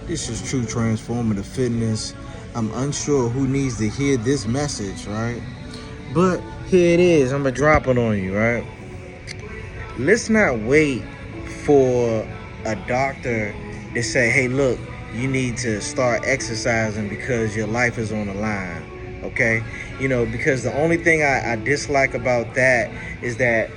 This is True Transformative Fitness. I'm unsure who needs to hear this message, right? But here it is. I'm going to drop it on you, right? Let's not wait for a doctor to say, hey, look, you need to start exercising because your life is on the line, okay? Because the only thing I dislike about that is that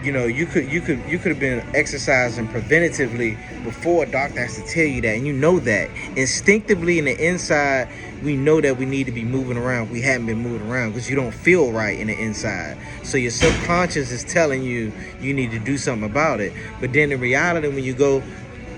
you could have been exercising preventatively before a doctor has to tell you that, and you know that instinctively in the inside. We know that we need to be moving around. We haven't been moving around because you don't feel right in the inside. So your subconscious is telling you you need to do something about it. But then in reality, when you go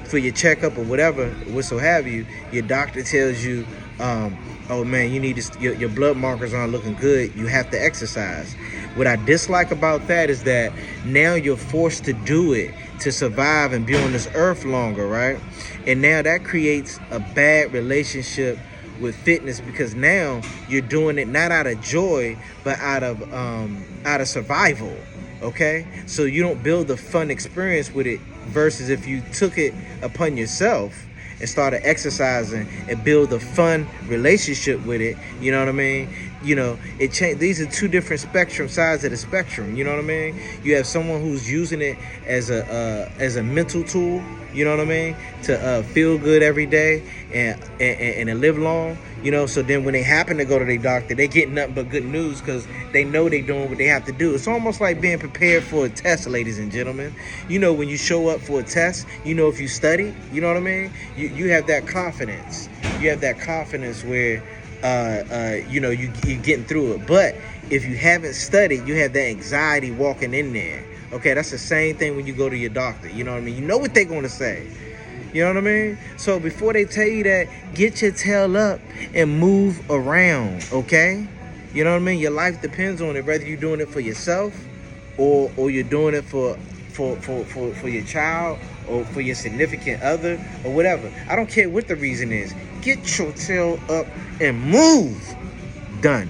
for your checkup or whatever, have you, your doctor tells you, oh man, you need to, your blood markers aren't looking good. You have to exercise. What I dislike about that is that now you're forced to do it to survive and be on this earth longer, right? And now that creates a bad relationship with fitness, because now you're doing it not out of joy but out of survival. Okay, so you don't build a fun experience with it, versus if you took it upon yourself and started exercising and build a fun relationship with it. You know what I mean? It changed. These are two different sides of the spectrum. You know what I mean? You have someone who's using it as a mental tool. You know what I mean? To feel good every day and to live long. So then when they happen to go to their doctor, they get nothing but good news because they know they're doing what they have to do. It's almost like being prepared for a test, ladies and gentlemen. When you show up for a test, if you study, you know what I mean? You have that confidence. You have that confidence where, you're getting through it. But if you haven't studied, you have that anxiety walking in there. Okay, that's the same thing when you go to your doctor. You know what I mean? You know what they're going to say. You know what I mean? So before they tell you that, get your tail up and move around, okay? You know what I mean? Your life depends on it, whether you're doing it for yourself or you're doing it for your child or for your significant other or whatever. I don't care what the reason is. Get your tail up and move. Done.